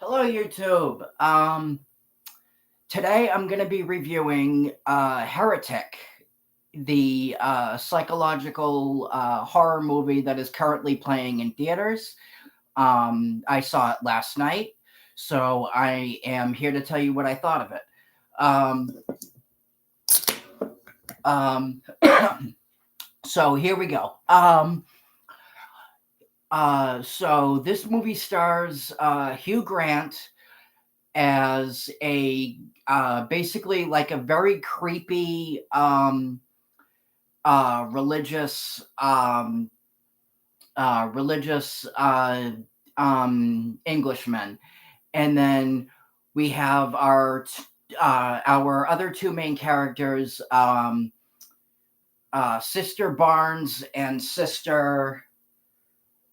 Hello, YouTube. Today I'm going to be reviewing Heretic, the psychological horror movie that is currently playing in theaters. I saw it last night, so I am here to tell you what I thought of it. Um, um, so here we go. So this movie stars Hugh Grant as a basically like a very creepy religious religious Englishman, and then we have our other two main characters, Sister Barnes and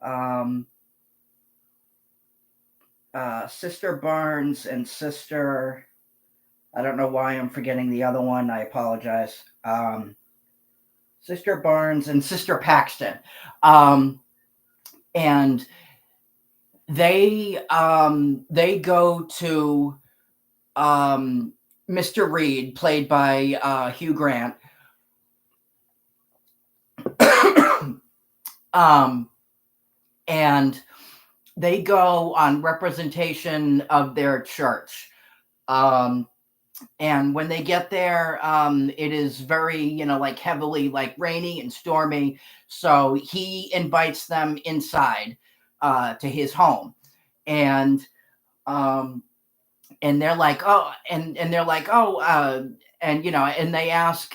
um, Sister Barnes and Sister. I don't know why I'm forgetting the other one. I apologize. Sister Barnes and Sister Paxton. Um, and they go to um, Mr. Reed, played by Hugh Grant. um, and they go on representation of their church. Um, and when they get there, it is very, like heavily like rainy and stormy. So he invites them inside to his home, and um, and they're like, oh, and they're like, oh, and and they ask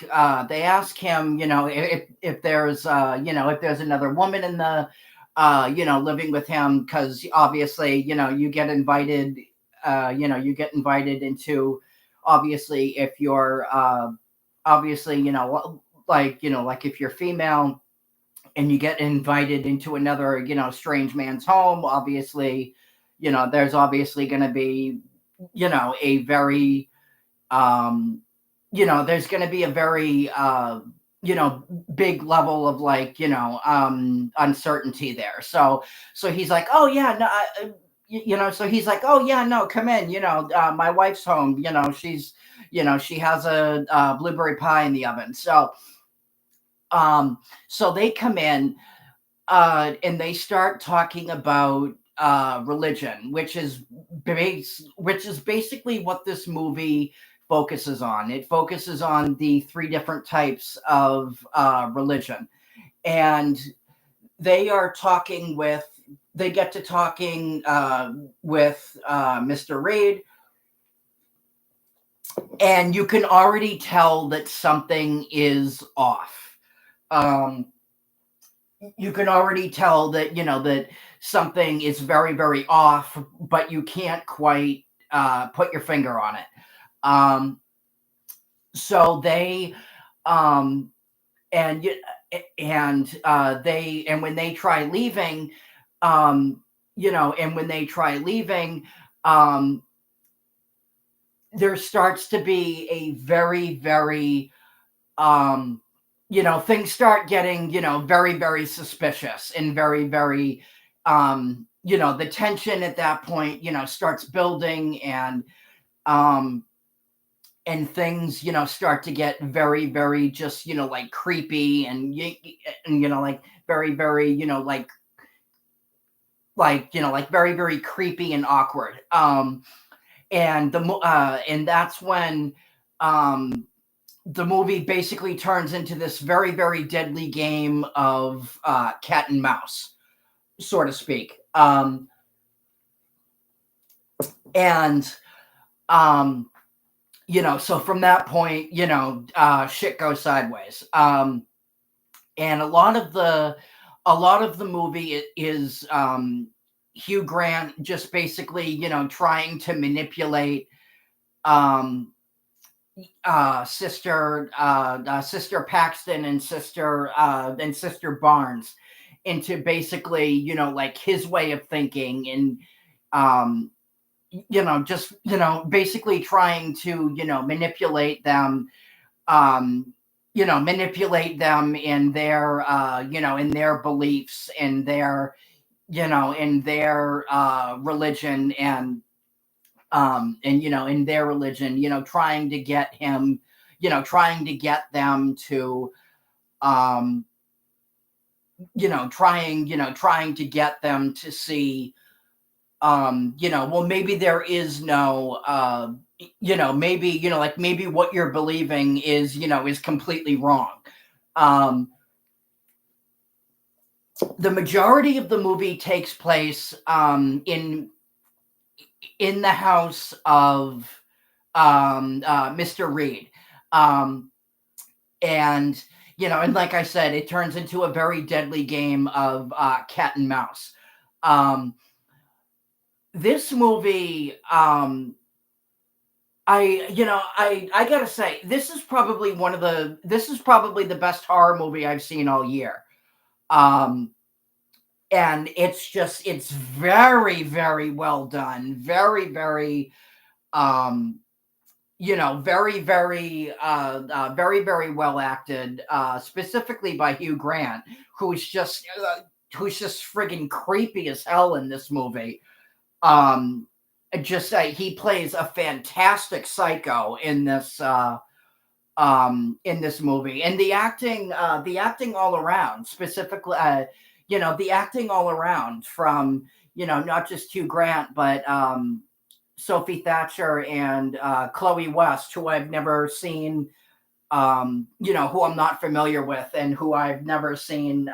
him, if there's if there's another woman in the living with him, because obviously, you get invited, you get invited into, obviously, if you're obviously, like if you're female and you get invited into another, strange man's home, obviously, there's obviously going to be, a very, um, there's going to be a very, you know, big level of like, uncertainty there. So he's like, oh yeah, no, so he's like, oh yeah, no, come in, my wife's home, she has a, blueberry pie in the oven. So they come in, and they start talking about religion, which is basically what this movie focuses on. It focuses on the three different types of religion, and they are talking with. They get to talking with Mr. Reed, and you can already tell that something is off. Um, you can already tell that that something is very very off, but you can't quite put your finger on it. So they um and they, and when they try leaving, um and when they try leaving, um there starts to be a very very things start getting, very, very suspicious and very, very, the tension at that point, starts building, um, and things, start to get very, very just, like creepy and, like very, very, like very, very creepy and awkward. And that's when, um, the movie basically turns into this very, very deadly game of cat and mouse, so to speak. And um, so from that point, shit goes sideways. And a lot of the movie is Hugh Grant just basically, trying to manipulate um, Sister Paxton and Sister Barnes into basically, like his way of thinking, and um, just basically trying to manipulate them, um, manipulate them in their in their beliefs, in their in their religion, and and in their religion, trying to get him, trying to get them to, um, trying to get them to see, well, maybe there is no, maybe, like maybe what you're believing is completely wrong. Um, the majority of the movie takes place in the house of Mr. Reed. Um, and and like I said, it turns into a very deadly game of cat and mouse. Um, this movie, I gotta say, this is probably the best horror movie I've seen all year. Um, and it's very, very well done, very, very, um, very, very well acted, specifically by Hugh Grant, who's just friggin' creepy as hell in this movie. Um, he plays a fantastic psycho in this movie, and the acting all around, specifically, the acting all around from not just Hugh Grant, but Sophie Thatcher and Chloe West, who I've never seen, who I'm not familiar with, and who I've never seen,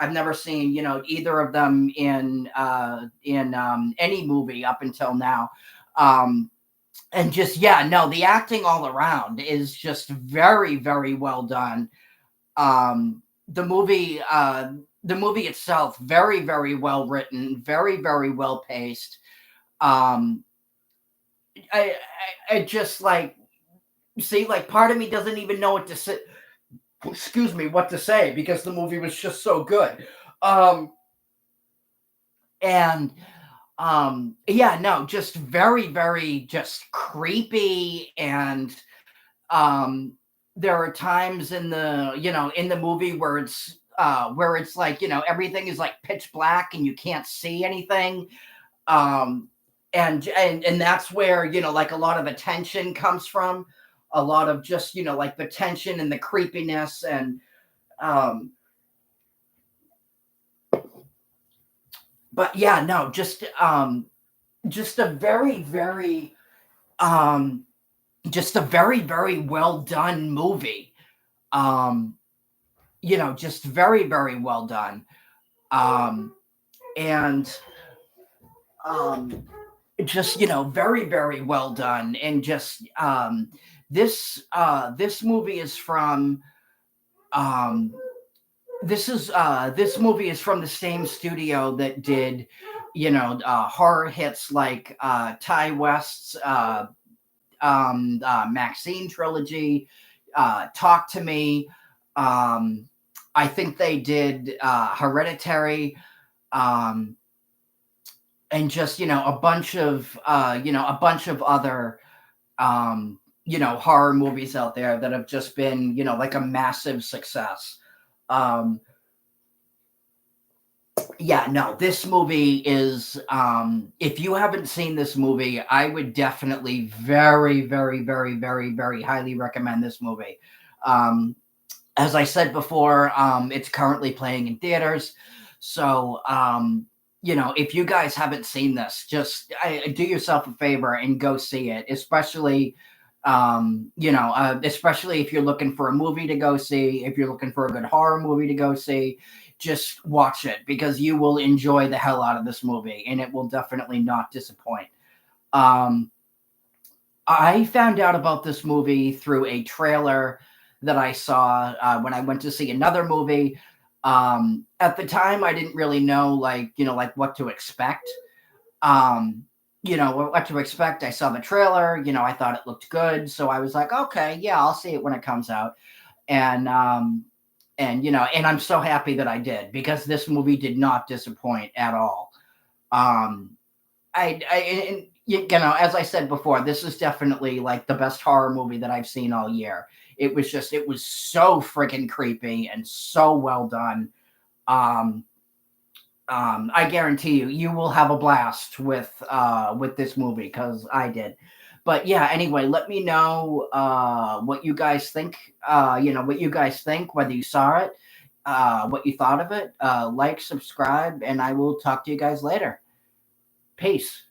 either of them in any movie up until now. And just, yeah, no, the acting all around is just very, very well done. Um, the movie, the movie itself, very, very well written, very, very well paced. Um, I just like, see, like, part of me doesn't even know what to say. Excuse me, what to say, because the movie was just so good. And yeah, no, just very, very just creepy. And um there are times in the movie where it's like, everything is like pitch black and you can't see anything. um and that's where, like, a lot of the tension comes from, a lot of just, like, the tension and the creepiness. And um but yeah, no, just a very, very um just a very, very well done movie. um just very, very well done. um and um just, very, very well done. And just, this movie is from, um this movie is from the same studio that did, horror hits like Ty West's Maxine trilogy, Talk to Me. I think they did Hereditary, um, and just, a bunch of other, horror movies out there that have just been, like, a massive success. Um, yeah, no, this movie is, if you haven't seen this movie, I would definitely very, very, very, very, very highly recommend this movie. Um, as I said before, it's currently playing in theaters. So, if you guys haven't seen this, just do yourself a favor and go see it, especially, especially if you're looking for a movie to go see, if you're looking for a good horror movie to go see, just watch it, because you will enjoy the hell out of this movie and it will definitely not disappoint. Um, I found out about this movie through a trailer that I saw when I went to see another movie. At the time, I didn't really know, like, like, what to expect. Um, what to expect. I saw the trailer. I thought it looked good, so I was like, okay, yeah, I'll see it when it comes out. And and I'm so happy that I did, because this movie did not disappoint at all. Um, and, as I said before, this is definitely like the best horror movie that I've seen all year. It was so freaking creepy and so well done. Um, I guarantee you will have a blast with this movie because I did. But yeah, anyway, let me know what you guys think. What you guys think, whether you saw it, what you thought of it. Like, subscribe, and I will talk to you guys later. Peace.